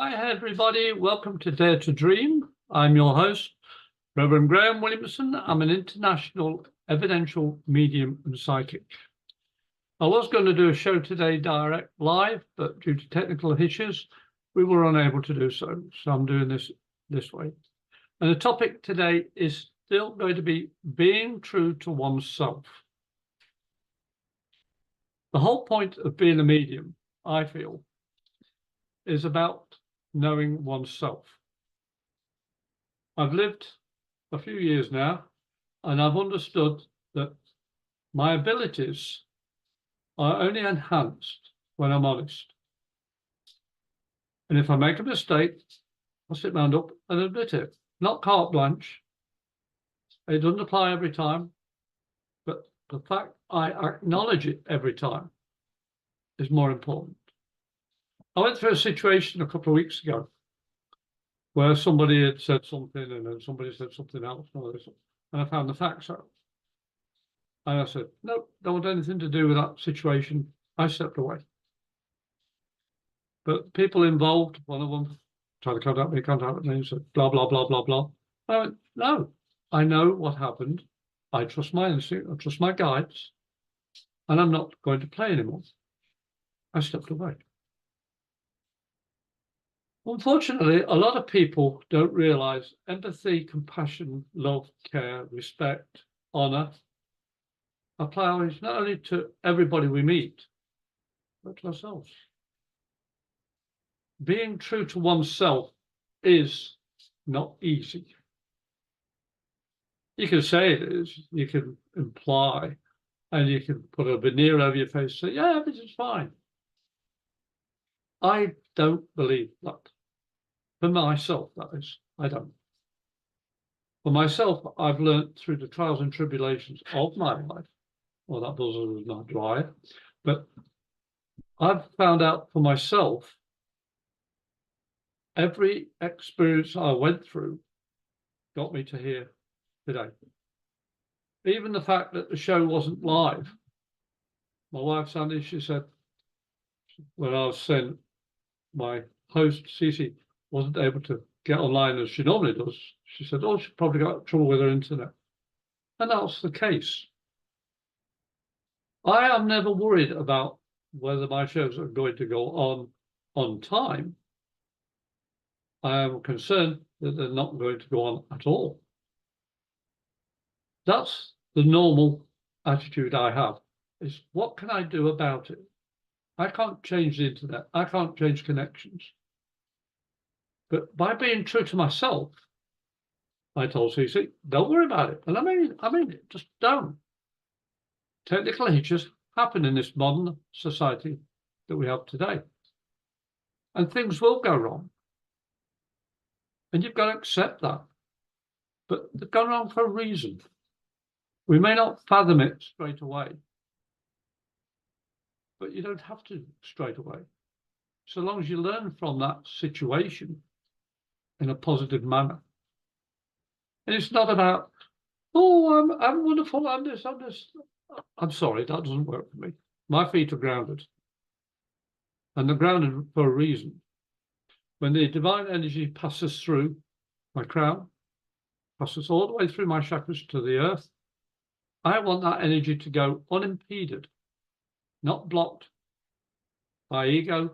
Hi everybody, welcome to Dare to Dream. I'm your host, Reverend Graham Williamson. I'm an international evidential medium and psychic. I was going to do a show today direct live, but due to technical issues, we were unable to do so. So I'm doing this way. And the topic today is still going to be being true to oneself. The whole point of being a medium, I feel, is about knowing oneself. I've lived a few years now, and I've understood that my abilities are only enhanced when I'm honest. And if I make a mistake, I'll sit round up and admit it. Not carte blanche. It doesn't apply every time, but the fact I acknowledge it every time is more important. I went through a situation a couple of weeks ago where somebody had said something and then somebody said something else, and I found the facts out. And I said, no, don't want anything to do with that situation. I stepped away. But people involved, one of them tried to contact me, and said, blah, blah, blah, blah, blah. I went, no, I know what happened. I trust my instinct, I trust my guides, and I'm not going to play anymore. I stepped away. Unfortunately, a lot of people don't realize empathy, compassion, love, care, respect, honor applies not only to everybody we meet, but to ourselves. Being true to oneself is not easy. You can say it is, you can imply, and you can put a veneer over your face and say, yeah, everything's fine. I don't believe that. For myself, that is, I don't. For myself, I've learned through the trials and tribulations of my life, well, that buzzer was not dry, but I've found out for myself, every experience I went through got me to here today. Even the fact that the show wasn't live. My wife, Sandy, she said, when I was saying my host, Cece, wasn't able to get online as she normally does, she said, oh, she probably got trouble with her internet. And that's the case. I am never worried about whether my shows are going to go on time. I am concerned that they're not going to go on at all. That's the normal attitude I have, is what can I do about it? I can't change the internet. I can't change connections. But by being true to myself, I told CC, don't worry about it. And I mean it, just don't. Technical hitches happen in this modern society that we have today. And things will go wrong. And you've got to accept that. But they've gone wrong for a reason. We may not fathom it straight away. But you don't have to straight away. So long as you learn from that situation in a positive manner. And it's not about, oh, I'm wonderful, I'm this. I'm sorry, that doesn't work for me. My feet are grounded. And they're grounded for a reason. When the divine energy passes through my crown, passes all the way through my chakras to the earth, I want that energy to go unimpeded, not blocked by ego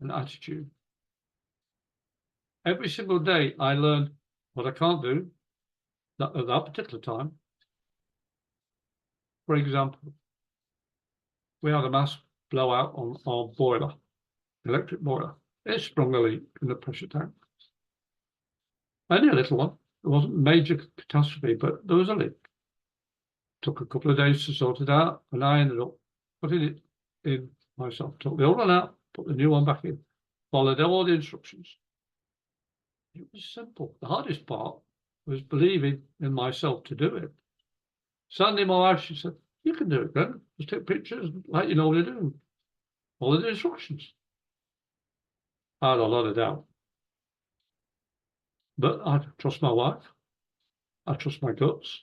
and attitude. Every single day I learn what I can't do at that particular time. For example, we had a mass blowout on our boiler, electric boiler. It sprung a leak in the pressure tank. Only a little one. It wasn't a major catastrophe, but there was a leak. Took a couple of days to sort it out, and I ended up putting it in myself. Took the old one out, put the new one back in, followed all the instructions. It was simple. The hardest part was believing in myself to do it. Sandy, my wife, she said, you can do it, then. Just take pictures like you normally do. Follow the instructions. I had a lot of doubt. But I trust my wife. I trust my guts.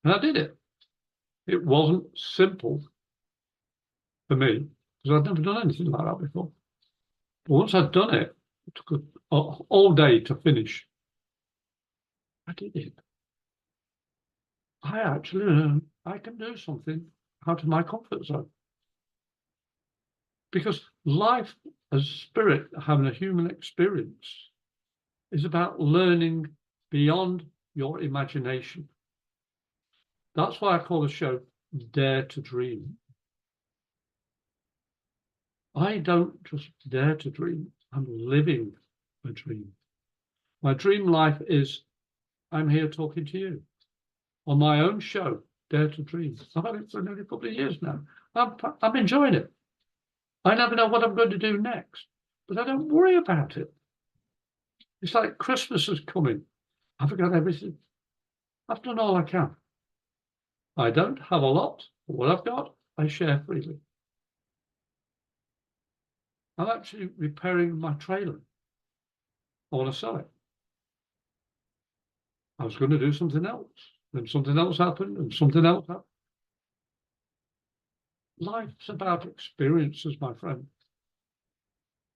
And I did it. It wasn't simple for me, because I'd never done anything like that before. But once I'd done it, it took all day to finish. I did it. I actually learned I can do something out of my comfort zone. Because life as spirit, having a human experience, is about learning beyond your imagination. That's why I call the show Dare to Dream. I don't just dare to dream, I'm living a dream. My dream life is I'm here talking to you on my own show, Dare to Dream. I've had it for nearly a couple of years now. I'm enjoying it. I never know what I'm going to do next, but I don't worry about it. It's like Christmas is coming. I've got everything. I've done all I can. I don't have a lot, but what I've got, I share freely. I'm actually repairing my trailer. I want to sell it. I was going to do something else, then something else happened, and something else happened. Life's about experiences, my friend.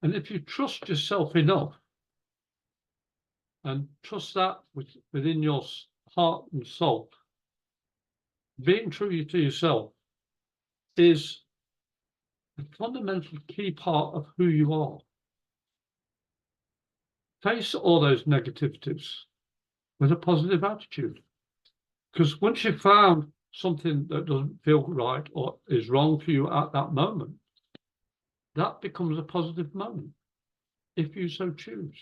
And if you trust yourself enough and trust that within your heart and soul, being true to yourself is a fundamental key part of who you are. Face all those negativities with a positive attitude. Because once you've found something that doesn't feel right or is wrong for you at that moment, that becomes a positive moment, if you so choose.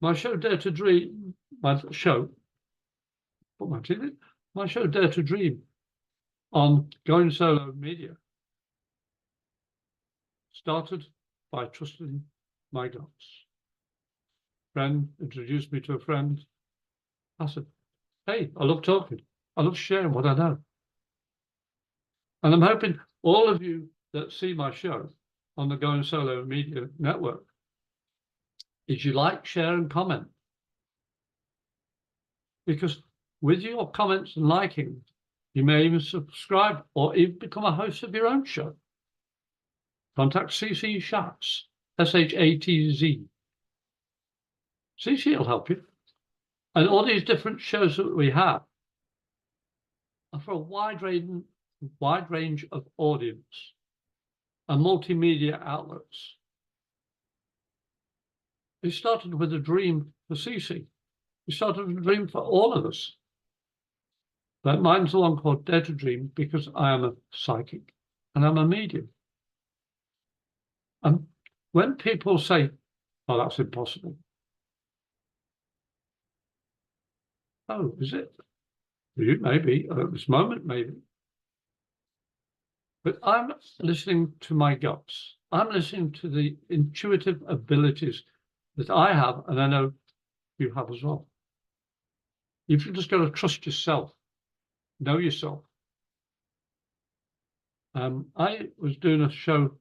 My show Dare to Dream, my show Dare to Dream on Going Solo Media started by trusting my guts. Friend introduced me to a friend. I said, hey, I love talking. I love sharing what I know. And I'm hoping all of you that see my show on the Going Solo Media Network, is you like, share, and comment. Because with your comments and liking, you may even subscribe or even become a host of your own show. Contact CC Shatz, SHATZ. CC will help you. And all these different shows that we have are for a wide range of audience and multimedia outlets. It started with a dream for CC. It started with a dream for all of us. But mine's the one called Dare to Dream because I am a psychic and I'm a medium. And when people say, oh, that's impossible. Oh, is it? You maybe, at this moment, maybe. But I'm listening to my guts. I'm listening to the intuitive abilities that I have, and I know you have as well. You've just got to trust yourself, know yourself. I was doing a show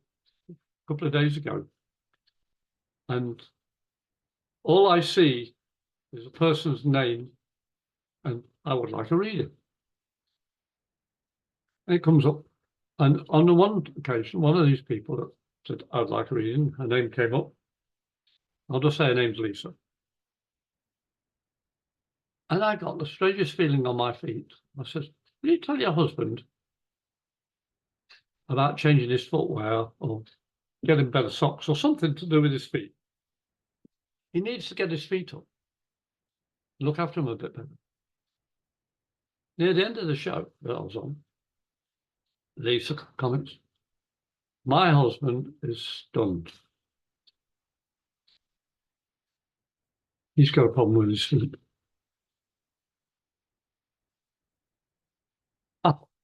a couple of days ago, and all I see is a person's name, and I would like a reading. And it comes up, and on the one occasion, one of these people that said, I'd like a reading, her name came up. I'll just say her name's Lisa. And I got the strangest feeling on my feet. I said, will you tell your husband about changing his footwear or getting better socks or something to do with his feet? He needs to get his feet up. Look after him a bit better. Near the end of the show that I was on, Lisa comments, my husband is stunned. He's got a problem with his feet.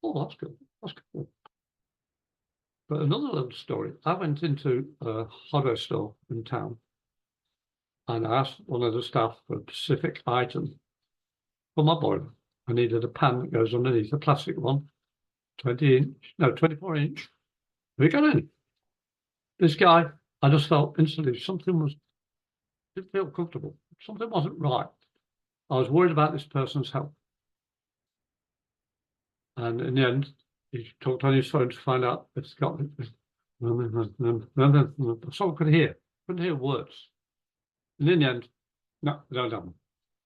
Oh, that's good. That's good. But another little story. I went into a hardware store in town and I asked one of the staff for a specific item for my boiler. I needed a pan that goes underneath, a plastic one, 24 inch. Have you got any? This guy, I just felt instantly didn't feel comfortable. Something wasn't right. I was worried about this person's health. And in the end, he talked on his phone to find out if Someone could hear. Couldn't hear words. And in the end, no, no.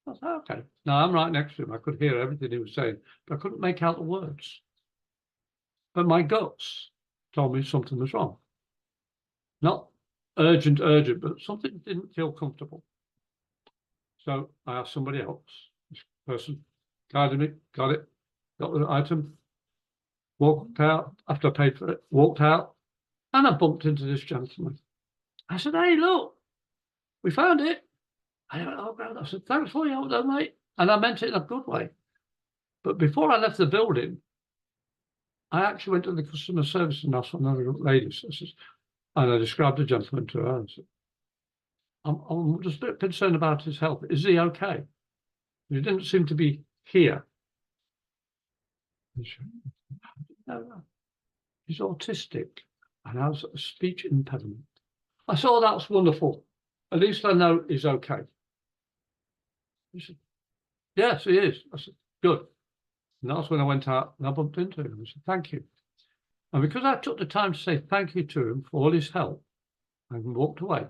I said, okay. Now I'm right next to him. I could hear everything he was saying, but I couldn't make out the words. But my guts told me something was wrong. Not urgent, but something didn't feel comfortable. So I asked somebody else. This person guided me, got it, got the item, walked out after I paid for it, walked out, and I bumped into this gentleman. I said, hey, look, we found it. I went, oh, God. I said, thanks for your help, though, mate. And I meant it in a good way. But before I left the building, I actually went to the customer service and asked for another lady. And I described the gentleman to her and said, I'm just a bit concerned about his health. Is he okay? He didn't seem to be here. No. He's autistic and has a speech impediment. I said, oh, that's wonderful. At least I know he's okay. He said, yes, he is. I said, good. And that's when I went out and I bumped into him. I said, thank you. And because I took the time to say thank you to him for all his help and walked away,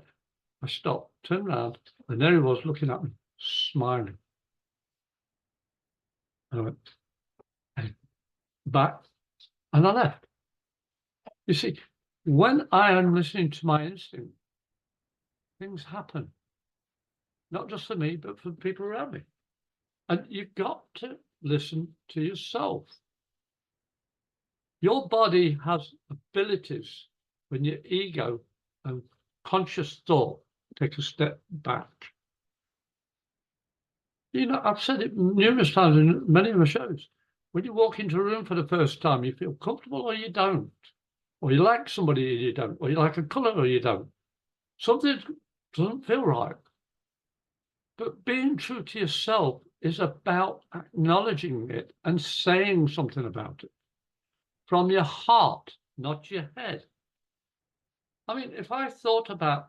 I stopped, turned around, and there he was looking at me, smiling. And I went back and I left. You see, when I am listening to my instinct, things happen. Not just for me, but for the people around me. And you've got to listen to yourself. Your body has abilities when your ego and conscious thought take a step back. You know, I've said it numerous times in many of my shows. When you walk into a room for the first time, you feel comfortable or you don't. Or you like somebody or you don't. Or you like a colour or you don't. Something doesn't feel right. But being true to yourself is about acknowledging it and saying something about it. From your heart, not your head. I mean, if I thought about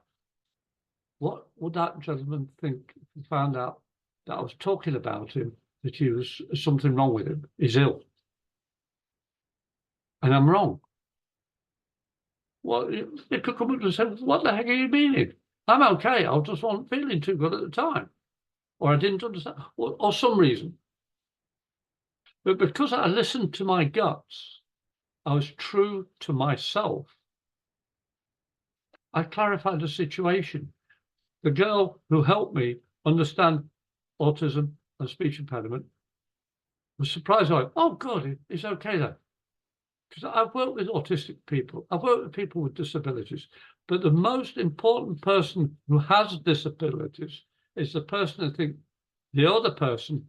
what would that gentleman think if he found out that I was talking about him, that he was something wrong with him, he's ill. And I'm wrong. Well, it could come up and say, what the heck are you meaning? I'm okay. I just wasn't feeling too good at the time. Or I didn't understand, or some reason. But because I listened to my guts, I was true to myself. I clarified the situation. The girl who helped me understand autism and speech impediment was surprised. Like, oh, God, it's okay then. Because I've worked with autistic people. I've worked with people with disabilities. But the most important person who has disabilities is the person who thinks the other person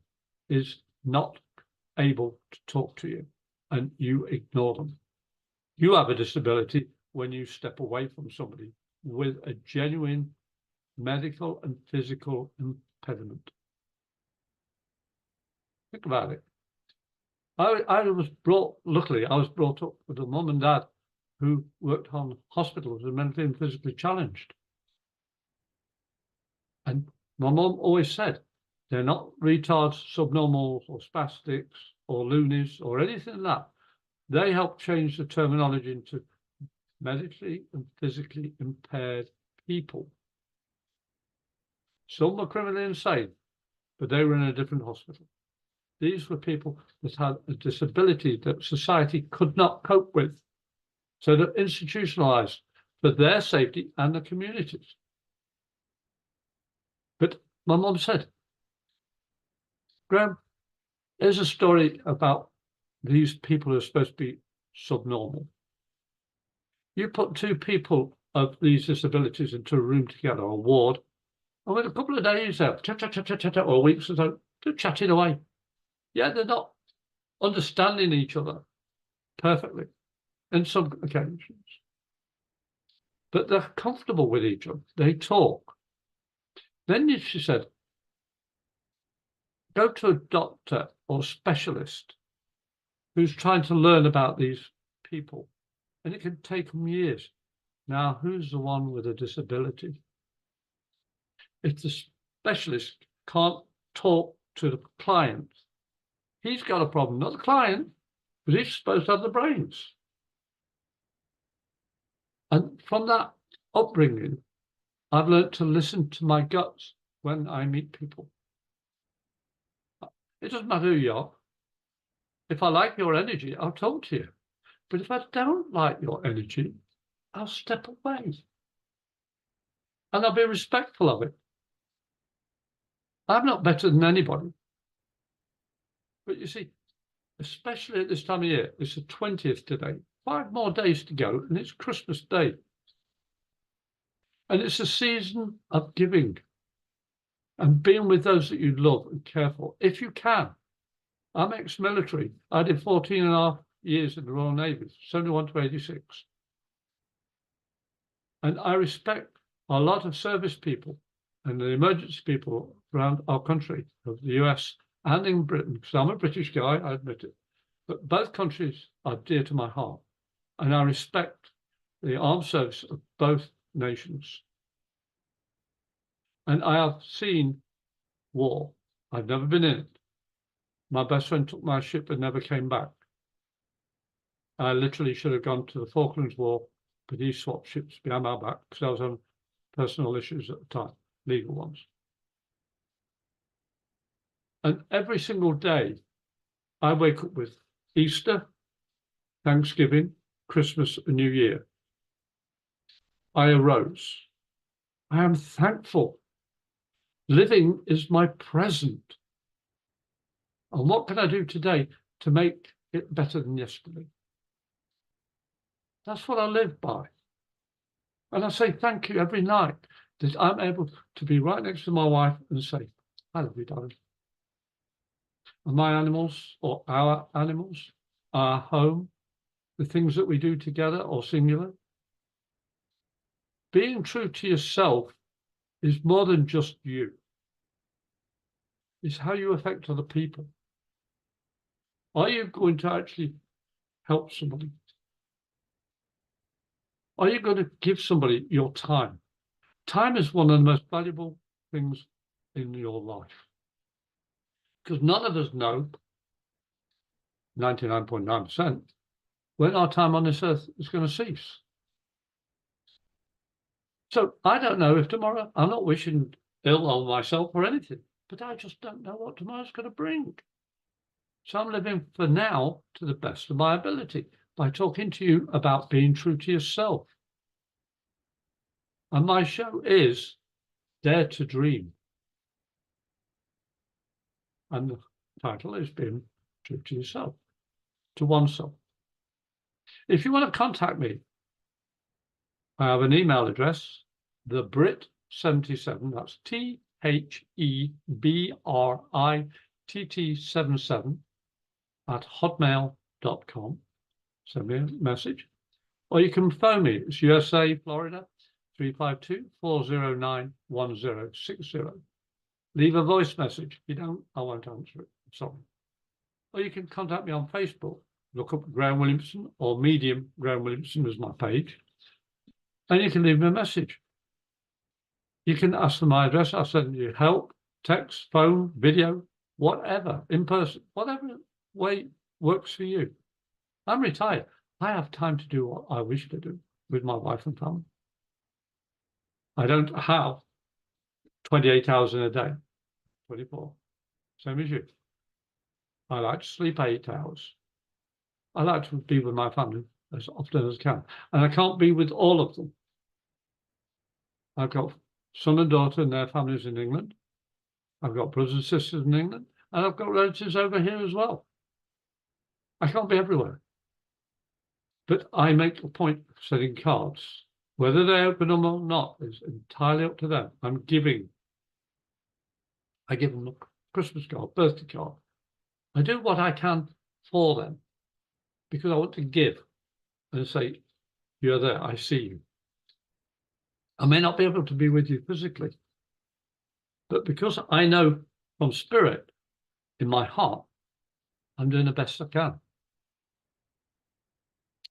is not able to talk to you and you ignore them. You have a disability when you step away from somebody with a genuine medical and physical impediment. Think about it. Luckily, I was brought up with a mum and dad who worked on hospitals and mentally and physically challenged. And my mum always said, they're not retards, subnormals, or spastics, or loonies, or anything like that. They help change the terminology into medically and physically impaired people. Some were criminally insane, but they were in a different hospital. These were people that had a disability that society could not cope with. So they're institutionalized for their safety and the communities. But my mum said, Graham, here's a story about these people who are supposed to be subnormal. You put two people of these disabilities into a room together, a ward, and with a couple of days out, chat, or weeks or so, they're chatting away. Yeah, they're not understanding each other perfectly in some occasions, but they're comfortable with each other. They talk. Then she said, go to a doctor or specialist who's trying to learn about these people, and it can take them years. Now, who's the one with a disability? If the specialist can't talk to the client, he's got a problem, not the client, but he's supposed to have the brains. And from that upbringing, I've learned to listen to my guts when I meet people. It doesn't matter who you are. If I like your energy, I'll talk to you. But if I don't like your energy, I'll step away. And I'll be respectful of it. I'm not better than anybody. But you see, especially at this time of year, it's the 20th today, 5 more days to go, and it's Christmas Day. And it's a season of giving and being with those that you love and care for, if you can. I'm ex-military. I did 14 and a half years in the Royal Navy, 71 to 86. And I respect a lot of service people and the emergency people around our country, of the US and in Britain, because I'm a British guy, I admit it. But both countries are dear to my heart. And I respect the armed service of both nations. And I have seen war. I've never been in it. My best friend took my ship and never came back. I literally should have gone to the Falklands War, but he swapped ships behind my back because I was on personal issues at the time, legal ones. And every single day, I wake up with Easter, Thanksgiving, Christmas, and New Year. I arose. I am thankful. Living is my present. And what can I do today to make it better than yesterday? That's what I live by. And I say thank you every night that I'm able to be right next to my wife and say, I love you, darling. And my animals, or our animals, our home, the things that we do together or singular. Being true to yourself is more than just you. It's how you affect other people. Are you going to actually help somebody? Are you going to give somebody your time? Time is one of the most valuable things in your life. Because none of us know, 99.9%, when our time on this earth is going to cease. So I don't know if tomorrow, I'm not wishing ill on myself or anything, but I just don't know what tomorrow's going to bring. So I'm living for now to the best of my ability by talking to you about being true to yourself. And my show is Dare to Dream. And the title is Being True to Yourself, to oneself. If you want to contact me, I have an email address, thebrit77, that's THEBRITT77 @hotmail.com. Send me a message. Or you can phone me. It's USA, Florida, 352-409-1060. Leave a voice message. If you don't, I won't answer it. I'm sorry. Or you can contact me on Facebook. Look up Graham Williamson or Medium Graham Williamson as my page. And you can leave me a message. You can ask for my address. I'll send you help, text, phone, video, whatever, in person, whatever way works for you. I'm retired. I have time to do what I wish to do with my wife and family. I don't have 28 hours in a day, 24, same as you. I like to sleep 8 hours. I like to be with my family as often as I can. And I can't be with all of them. I've got son and daughter and their families in England. I've got brothers and sisters in England. And I've got relatives over here as well. I can't be everywhere. But I make a point of sending cards. Whether they open them or not is entirely up to them. I'm giving. I give them a Christmas card, birthday card. I do what I can for them because I want to give and say, you're there, I see you. I may not be able to be with you physically, but because I know from spirit in my heart, I'm doing the best I can.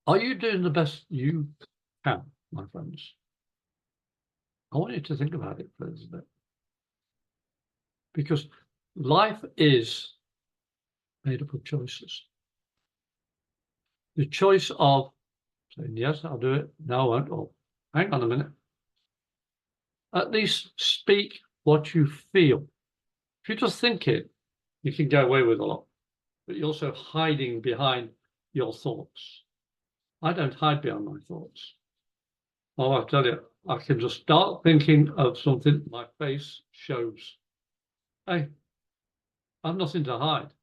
Are you doing the best you can, my friends? I want you to think about it for a little bit. Because life is made up of choices. The choice of saying, yes, I'll do it. No, I won't. Oh, hang on a minute. At least speak what you feel. If you just think it, you can get away with a lot. But you're also hiding behind your thoughts. I don't hide behind my thoughts. Oh, I tell you, I can just start thinking of something, my face shows. Hey, I've nothing to hide.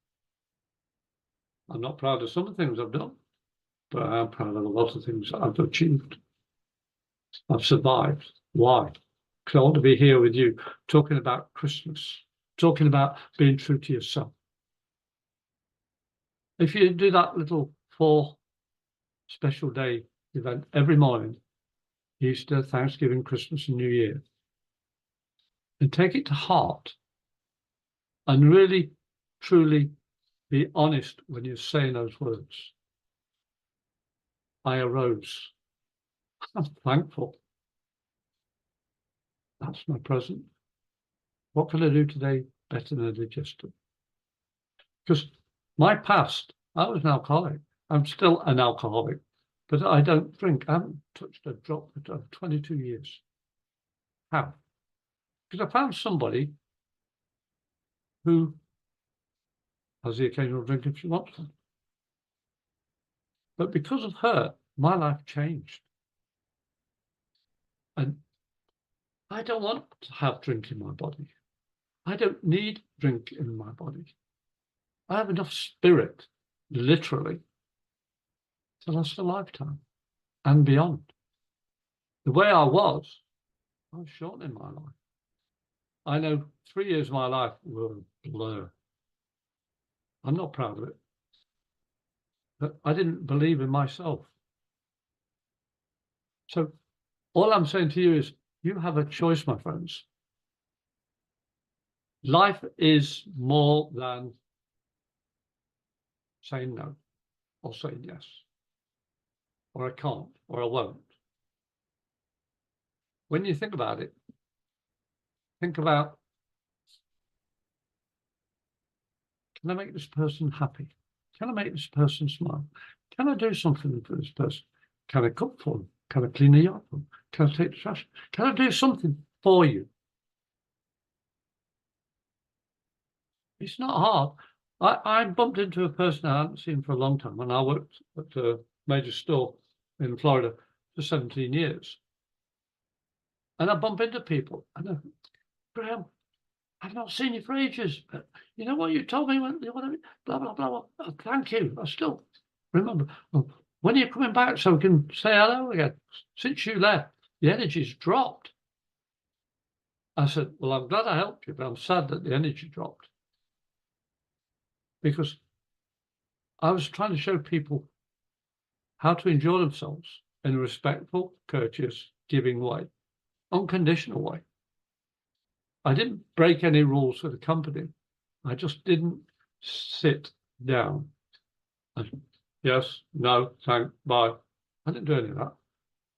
I'm not proud of some of the things I've done, but I am proud of a lot of things I've achieved. I've survived. Why? Because I want to be here with you, talking about Christmas, talking about being true to yourself. If you do that little 4 special day event every morning, Easter, Thanksgiving, Christmas, and New Year, and take it to heart and really, truly be honest when you're saying those words. I arose. I'm thankful. That's my present. What can I do today better than I did yesterday? Because my past, I was an alcoholic. I'm still an alcoholic, but I don't drink. I haven't touched a drop for 22 years. How? Because I found somebody who has the occasional drink if she wants one. But because of her, my life changed. And I don't want to have drink in my body. I don't need drink in my body. I have enough spirit, literally, to last a lifetime and beyond. The way I was shortening my life. I know 3 years of my life were a blur. I'm not proud of it. But I didn't believe in myself. So all I'm saying to you is you have a choice, my friends. Life is more than saying no or saying yes, or I can't, or I won't. When you think about it, think about, can I make this person happy? Can I make this person smile? Can I do something for this person? Can I cook for them? Can I clean the yard for them? Can I take the trash? Can I do something for you? It's not hard. I bumped into a person I hadn't seen for a long time, and I worked at a major store in Florida for 17 years. And I bump into people, and I go, Graham, I've not seen you for ages, but you know what you told me when blah, blah, blah, blah. Oh, thank you. I still remember. Well, when are you coming back so we can say hello again? Since you left, the energy's dropped. I said, well, I'm glad I helped you, but I'm sad that the energy dropped. Because I was trying to show people how to enjoy themselves in a respectful, courteous, giving way, unconditional way. I didn't break any rules for the company. I just didn't sit down. Yes, no, thank, bye. I didn't do any of that.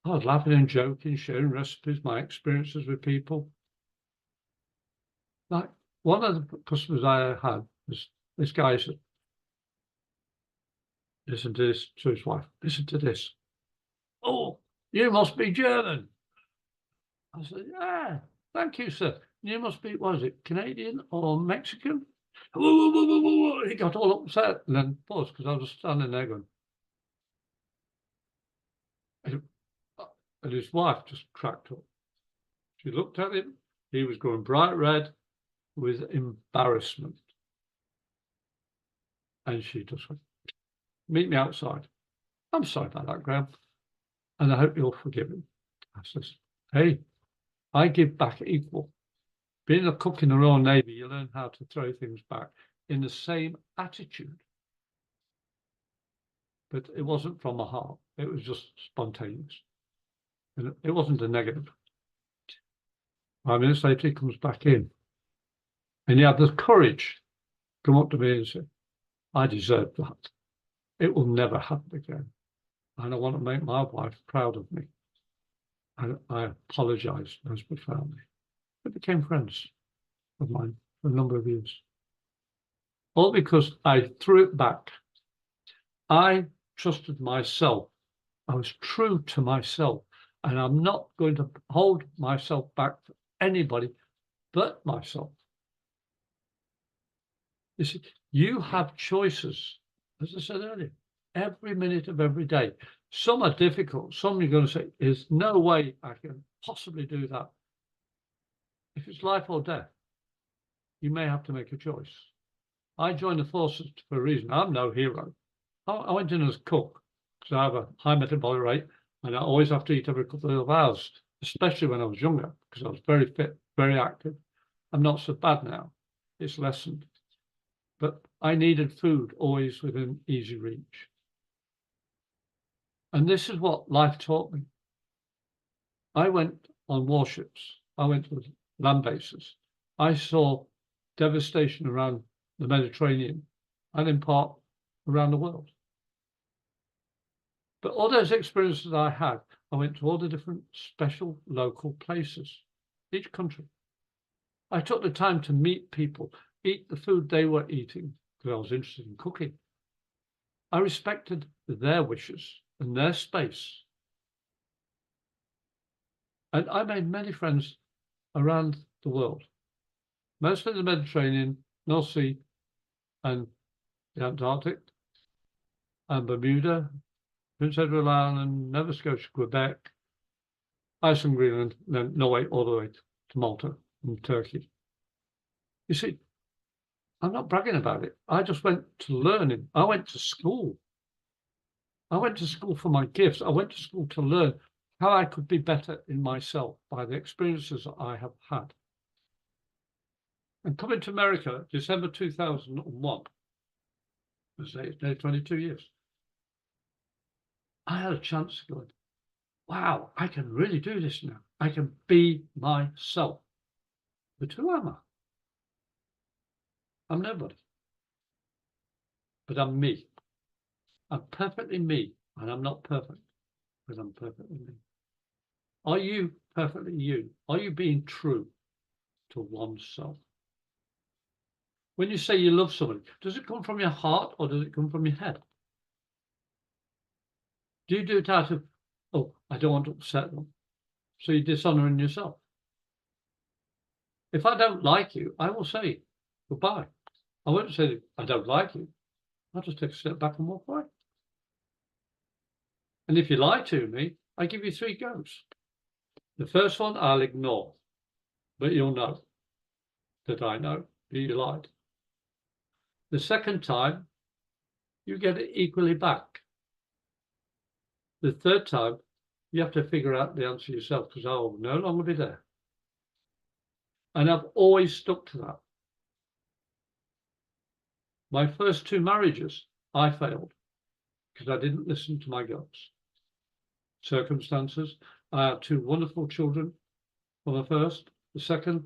I was laughing and joking, sharing recipes, my experiences with people. Like one of the customers I had was this guy said, listen to this, to his wife, listen to this. Oh, you must be German. I said, yeah, thank you, sir. You must be, what is it, Canadian or Mexican? Whoa, whoa, whoa, whoa, whoa. He got all upset and then paused because I was standing there going. And his wife just cracked up. She looked at him. He was going bright red with embarrassment. And she just went, meet me outside. I'm sorry about that, Graham. And I hope you'll forgive him. I says, hey, I give back equal. Being a cook in the Royal Navy, you learn how to throw things back in the same attitude. But it wasn't from the heart. It was just spontaneous. And it wasn't a negative. 5 minutes later, he comes back in. And he had the courage to come up to me and say, I deserve that. It will never happen again. And I want to make my wife proud of me. And I apologized most profoundly. We became friends of mine for a number of years. All because I threw it back. I trusted myself I was true to myself, and I'm not going to hold myself back for anybody but myself. You see, you have choices, as I said earlier, every minute of every day. Some are difficult. Some you're going to say, there's no way I can possibly do that. If it's life or death, you may have to make a choice. I joined the forces for a reason. I'm no hero. I went in as a cook because I have a high metabolic rate and I always have to eat every couple of hours, especially when I was younger, because I was very fit, very active. I'm not so bad now. It's lessened. But I needed food always within easy reach. And this is what life taught me. I went on warships. I went to land bases. I saw devastation around the Mediterranean and in part around the world. But all those experiences I had, I went to all the different special local places, each country. I took the time to meet people, eat the food they were eating, because I was interested in cooking. I respected their wishes and their space. And I made many friends around the world, mostly the Mediterranean, North Sea, and the Antarctic, and Bermuda, Prince Edward Island, Nova Scotia, Quebec, Iceland, Greenland, then Norway, all the way to Malta and Turkey. You see, I'm not bragging about it. I just went to learning. I went to school. I went to school for my gifts. I went to school to learn how I could be better in myself by the experiences that I have had. And coming to America, December 2001, it's nearly 22 years, I had a chance to go, wow, I can really do this now. I can be myself. But who am I? I'm nobody. But I'm me. I'm perfectly me, and I'm not perfect, but I'm perfectly me. Are you perfectly you? Are you being true to oneself? When you say you love somebody, does it come from your heart or does it come from your head? Do you do it out of, oh, I don't want to upset them, so you're dishonoring yourself? If I don't like you, I will say goodbye. I won't say I don't like you. I'll just take a step back and walk away. And if you lie to me, I give you 3 goes. The first one I'll ignore, but you'll know that I know that you lied. The second time, you get it equally back. The third time, you have to figure out the answer yourself because I will no longer be there. And I've always stuck to that. My first 2 marriages, I failed because I didn't listen to my guts. Circumstances, I had 2 wonderful children for the first. The second,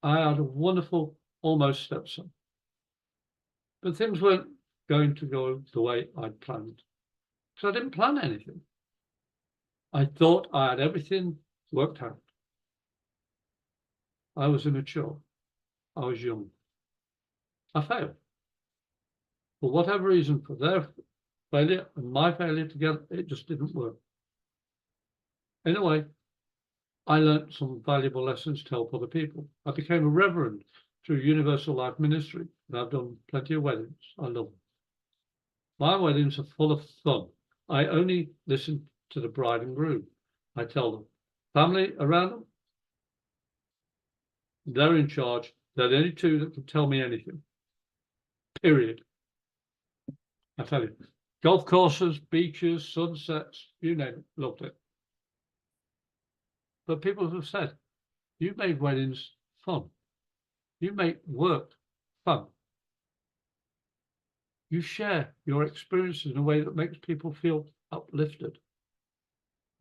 I had a wonderful almost stepson. But things weren't going to go the way I'd planned. So I didn't plan anything. I thought I had everything worked out. I was immature. I was young. I failed. For whatever reason, for their failure and my failure together, it just didn't work. In a way, I learned some valuable lessons to help other people. I became a reverend through Universal Life Ministry, and I've done plenty of weddings. I love them. My weddings are full of fun. I only listen to the bride and groom. I tell them, family around them, they're in charge. They're the only 2 that can tell me anything. Period. I tell you, golf courses, beaches, sunsets, you name it, loved it. But people have said, you made weddings fun. You make work fun. You share your experiences in a way that makes people feel uplifted.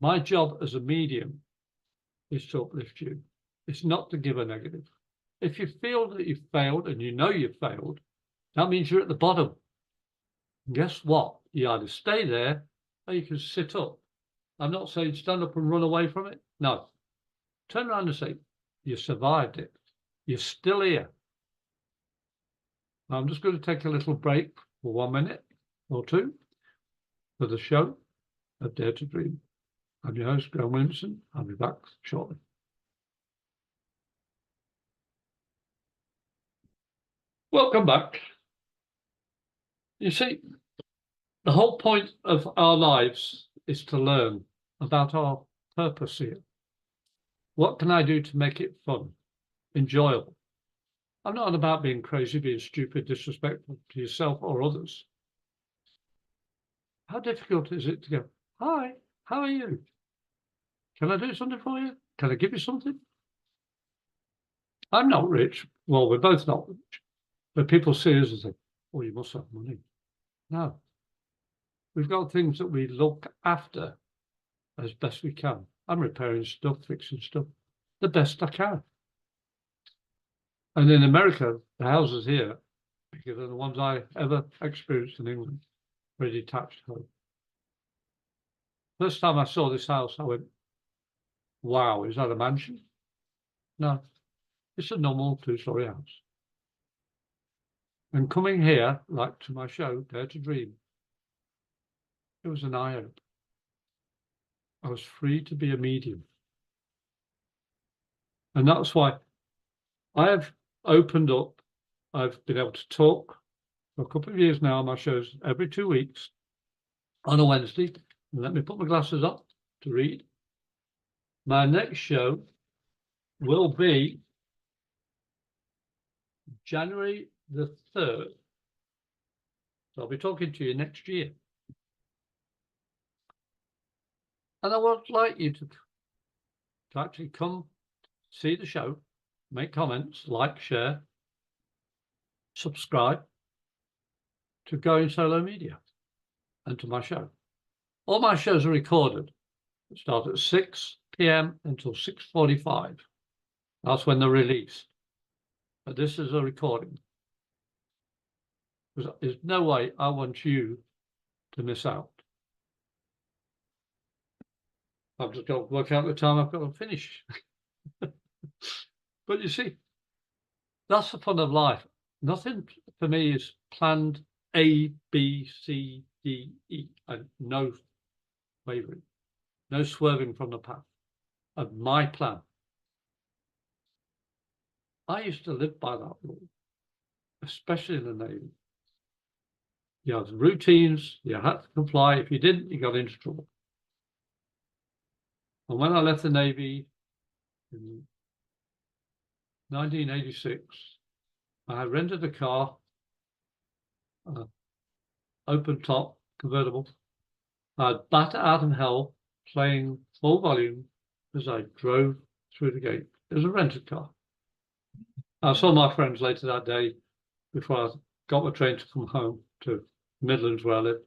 My job as a medium is to uplift you. It's not to give a negative. If you feel that you've failed and you know you've failed, that means you're at the bottom. And guess what? You either stay there or you can sit up. I'm not saying stand up and run away from it. No. Turn around and say, you survived it. You're still here. I'm just going to take a little break for 1 minute or 2 for the show. of Dare to Dream. I'm your host, Graham Williamson. I'll be back shortly. Welcome back. You see, the whole point of our lives is to learn about our purpose here. What can I do to make it fun, enjoyable? I'm not on about being crazy, being stupid, disrespectful to yourself or others. How difficult is it to go, hi, how are you? Can I do something for you? Can I give you something? I'm not rich. Well, we're both not rich. But people see us and say, oh, you must have money. No. We've got things that we look after as best we can. I'm repairing stuff, fixing stuff, the best I can. And in America, the houses here are bigger than the ones I ever experienced in England, for a detached home. First time I saw this house, I went, wow, is that a mansion? No, it's a normal two-story house. And coming here, like to my show, Dare to Dream, it was an eye-opener. I was free to be a medium. And that's why I have opened up. I've been able to talk for a couple of years now on my shows every 2 weeks on a Wednesday. And let me put my glasses up to read. My next show will be January the 3rd. So I'll be talking to you next year. And I would like you to actually come see the show, make comments, like, share, subscribe to Going Solo Media and to my show. All my shows are recorded. They start at 6 p.m. until 6:45. That's when they're released. But this is a recording. There's no way I want you to miss out. I've just got to work out the time I've got to finish. But you see, that's the fun of life. Nothing for me is planned A, B, C, D, E, and no wavering, no swerving from the path of my plan. I used to live by that rule, especially in the Navy. You had routines, you had to comply. If you didn't, you got into trouble. And when I left the Navy in 1986, I had rented a car, open top, convertible. I had Bat Out of Hell playing full volume as I drove through the gate. It was a rented car. I saw my friends later that day before I got my train to come home to Midlands where I live.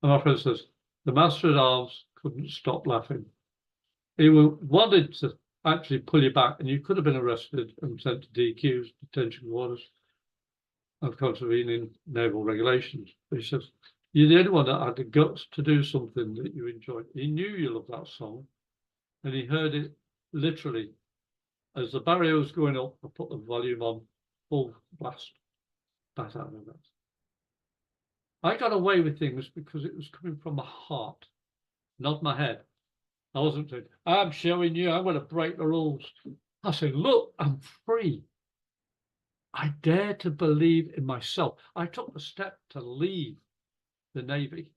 And my friend says, the Master at Arms couldn't stop laughing. He wanted to actually pull you back, and you could have been arrested and sent to DQs, detention quarters, of contravening naval regulations. But he says, you're the only one that had the guts to do something that you enjoyed. He knew you loved that song, and he heard it literally. As the barrier was going up, I put the volume on full blast. Bat out of that. I got away with things because it was coming from my heart, not my head. I wasn't saying, I'm showing you, I'm going to break the rules. I said, look, I'm free. I dare to believe in myself. I took the step to leave the Navy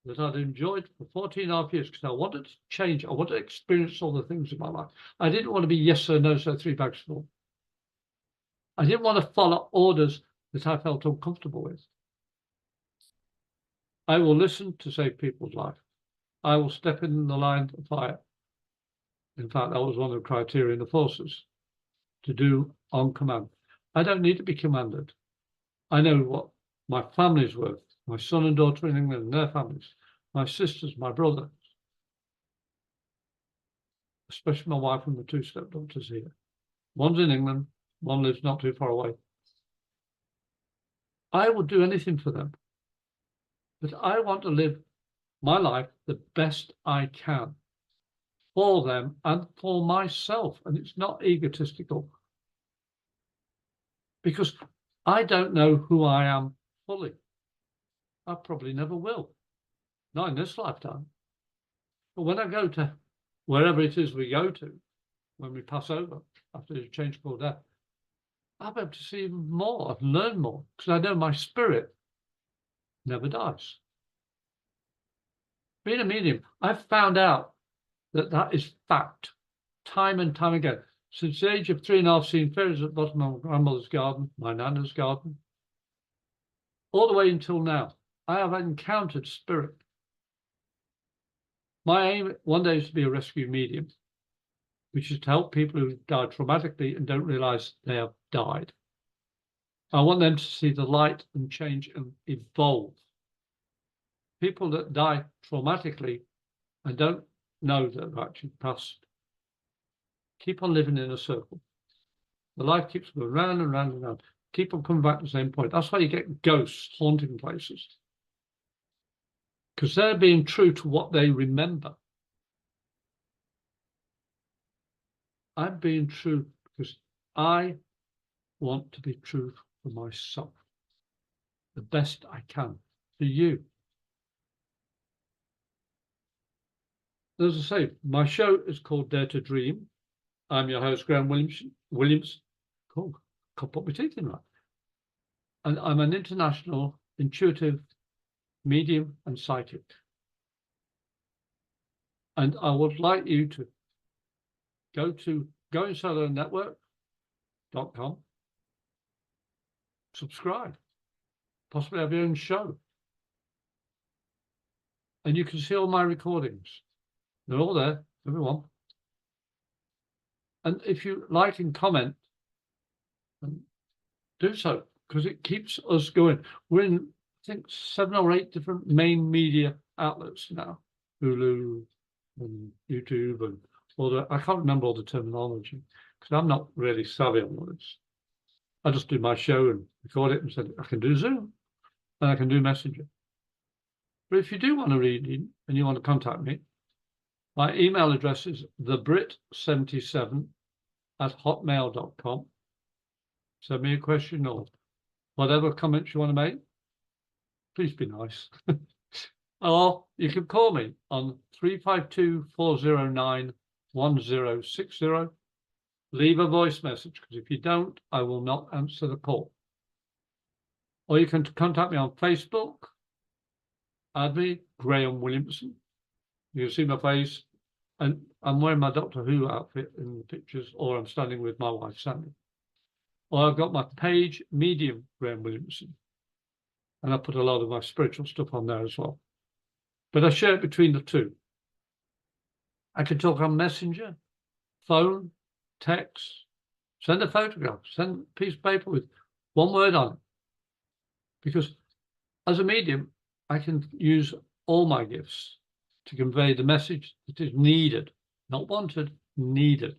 that I'd enjoyed for 14.5 years because I wanted to change. I wanted to experience all the things in my life. I didn't want to be yes sir, no sir, 3 bags full. I didn't want to follow orders that I felt uncomfortable with. I will listen to save people's life. I will step in the line of fire. In fact, that was one of the criteria in the forces, to do on command. I don't need to be commanded. I know what my family's worth, my son and daughter in England and their families, my sisters, my brother, especially my wife and the 2 stepdaughters here. One's in England, one lives not too far away. I would do anything for them, but I want to live my life the best I can for them and for myself. And it's not egotistical, because I don't know who I am fully. I probably never will. not in this lifetime. But when I go to wherever it is we go to, when we pass over after the change called death, I'll be able to see even more and learn more, because I know my spirit never dies. Being a medium, I've found out that that is fact, time and time again. Since the age of 3.5, seeing fairies at the bottom of my grandmother's garden, my nana's garden, all the way until now, I have encountered spirit. My aim one day is to be a rescue medium, which is to help people who died traumatically and don't realize they have died. I want them to see the light and change and evolve. People that die traumatically and don't know that they're actually passed keep on living in a circle. The life keeps going round and round and round. Keep on coming back to the same point. That's why you get ghosts haunting places, because they're being true to what they remember. I'm being true because I want to be true for myself, the best I can for you. As I say, my show is called Dare to Dream. I'm your host, Graham Williamson. Cool. Can't put my teeth in right. And I'm an international intuitive medium and psychic. And I would like you to go to goinsolonetwork.com, subscribe, possibly have your own show. And you can see all my recordings. They're all there, everyone. And if you like and comment, do so, because it keeps us going. We're in, I think, 7 or 8 different main media outlets now. Hulu and YouTube and all the, I can't remember all the terminology because I'm not really savvy on all this. I just do my show and record it and said I can do Zoom and I can do Messenger. But if you do want to read it and you want to contact me, my email address is thebrit77@hotmail.com. Send me a question or whatever comments you want to make. Please be nice. Or you can call me on 352-409-1060. Leave a voice message, because if you don't, I will not answer the call. Or you can contact me on Facebook. Add me, Graham Williamson. You can see my face. And I'm wearing my Doctor Who outfit in the pictures, or I'm standing with my wife, Sandy. Or I've got my page, Medium Graham Williamson. And I put a lot of my spiritual stuff on there as well. But I share it between the two. I can talk on Messenger, phone, text, send a photograph, send a piece of paper with one word on it. Because as a medium, I can use all my gifts to convey the message that is needed, not wanted, needed.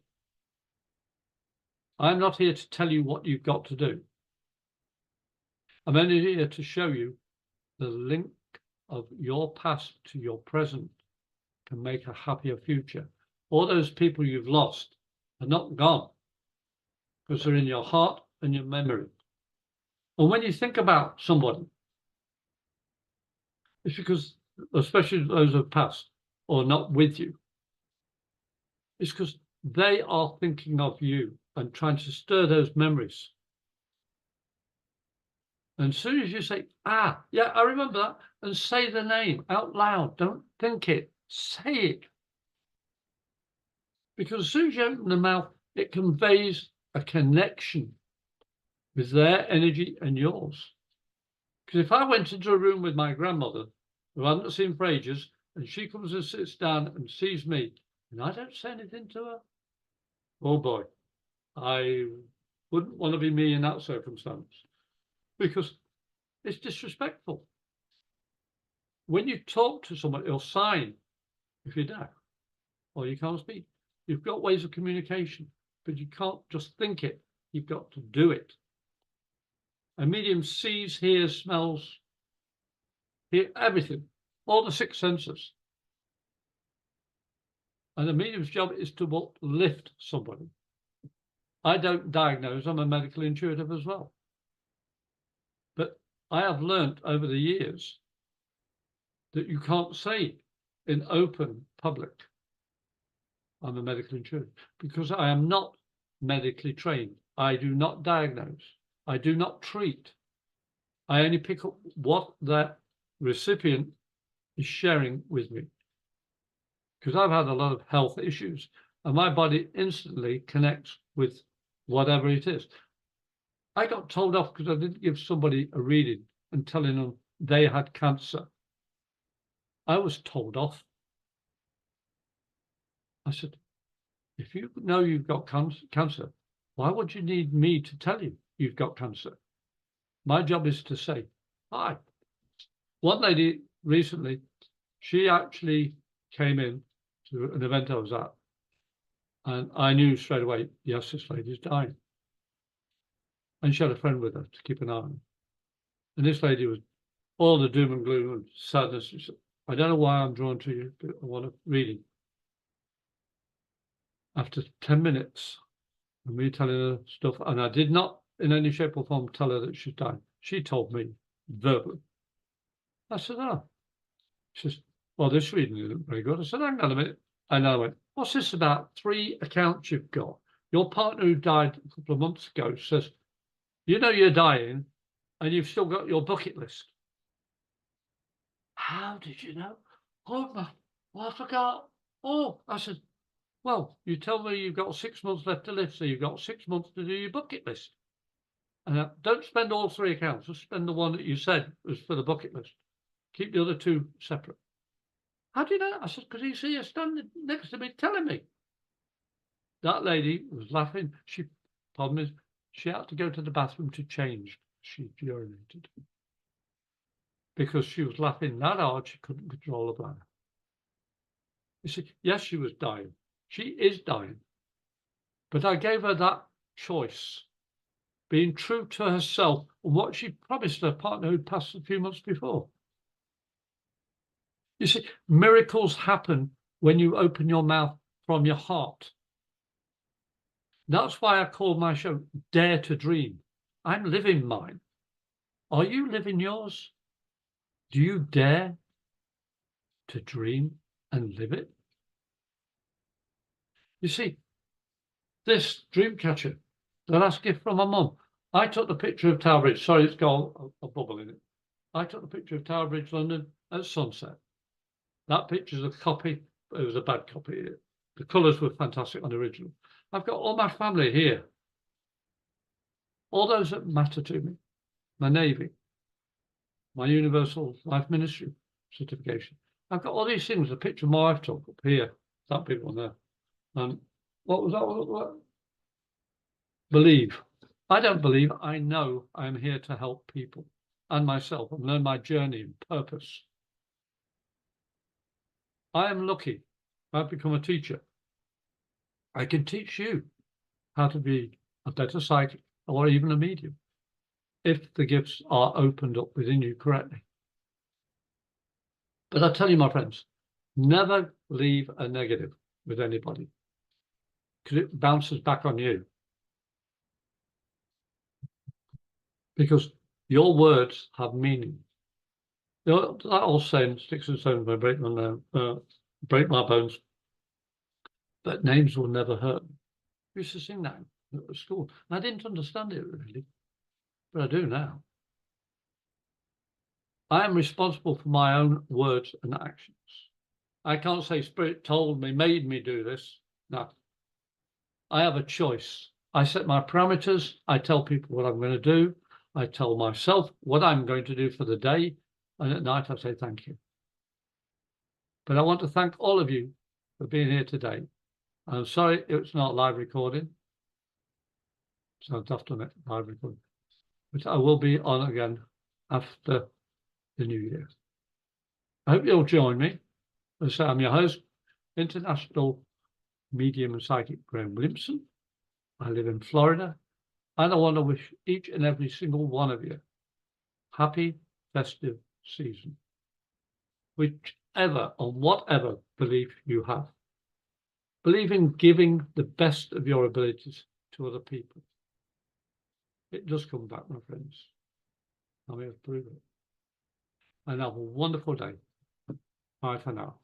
I'm not here to tell you what you've got to do. I'm only here to show you the link of your past to your present can make a happier future. All those people you've lost are not gone, because they're in your heart and your memory. And when you think about somebody, it's because, especially those who have passed or not with you, it's because they are thinking of you and trying to stir those memories. And as soon as you say, ah, yeah, I remember that, and say the name out loud, don't think it, say it. Because as soon as you open the mouth, it conveys a connection with their energy and yours. Because if I went into a room with my grandmother, who I hadn't seen for ages, and she comes and sits down and sees me, and I don't say anything to her, oh boy, I wouldn't want to be me in that circumstance, because it's disrespectful. When you talk to someone, it'll sign if you're deaf or you can't speak. You've got ways of communication, but you can't just think it. You've got to do it. A medium sees, hears, smells, everything, all the 6 senses. And a medium's job is to uplift somebody. I don't diagnose, I'm a medical intuitive as well. But I have learned over the years that you can't say in open public. I'm a medical insurance because I am not medically trained. I do not diagnose. I do not treat. I only pick up what the recipient is sharing with me. Because I've had a lot of health issues and my body instantly connects with whatever it is. I got told off because I didn't give somebody a reading and telling them they had cancer. I was told off. I said, if you know you've got cancer, why would you need me to tell you you've got cancer? My job is to say, hi. One lady recently, she actually came in to an event I was at, and I knew straight away, yes, this lady's dying. And she had a friend with her to keep an eye on her. And this lady was all the doom and gloom and sadness. She said, I don't know why I'm drawn to you, but I want to read it. After 10 minutes of me telling her stuff, and I did not in any shape or form tell her that she's dying. She told me verbally. I said, oh. She says, well, this reading isn't very good. I said, hang on a minute. And I went, what's this about 3 accounts you've got? Your partner who died a couple of months ago says, you know you're dying and you've still got your bucket list. How did you know? Oh, I forgot. Oh, I said, well, you tell me you've got 6 months left to live, so you've got 6 months to do your bucket list. And don't spend all 3 accounts. Just spend the one that you said was for the bucket list. Keep the other 2 separate. How do you know? I said, because you see her standing next to me telling me. That lady was laughing. Problem is, she had to go to the bathroom to change. She urinated. Because she was laughing that hard, she couldn't control her bladder. You see, yes, she was dying. She is dying. But I gave her that choice, being true to herself and what she promised her partner who'd passed a few months before. You see, miracles happen when you open your mouth from your heart. That's why I call my show Dare to Dream. I'm living mine. Are you living yours? Do you dare to dream and live it? You see, this dream catcher, the last gift from my mum, I took the picture of Tower Bridge. Sorry, it's got a bubble in it. I took the picture of Tower Bridge, London at sunset. That picture's a copy. It was a bad copy. The colours were fantastic on the original. I've got all my family here. All those that matter to me. My Navy, my Universal Life Ministry certification. I've got all these things. A picture my wife took up here. That big one there. And what was that? What? Believe. I don't believe. I know I'm here to help people and myself and learn my journey and purpose. I am lucky. I've become a teacher. I can teach you how to be a better psychic or even a medium if the gifts are opened up within you correctly. But I tell you, my friends, never leave a negative with anybody because it bounces back on you. Because your words have meaning. You know, that old saying, sticks and stones may break my bones, but names will never hurt me. I used to sing that at school. I didn't understand it really, but I do now. I am responsible for my own words and actions. I can't say Spirit told me, made me do this. No. I have a choice. I set my parameters. I tell people what I'm going to do. I tell myself what I'm going to do for the day. And at night, I say thank you. But I want to thank all of you for being here today. I'm sorry it's not live recording. So I've done it live recording. But I will be on again after the new year. I hope you'll join me. As I'm your host, International Medium and Psychic Graham Williamson. I live in Florida, and I want to wish each and every single one of you happy festive season, whichever or whatever belief you have. Believe in giving the best of your abilities to other people. It does come back, my friends. I'm here to prove it. And have a wonderful day. Bye for now.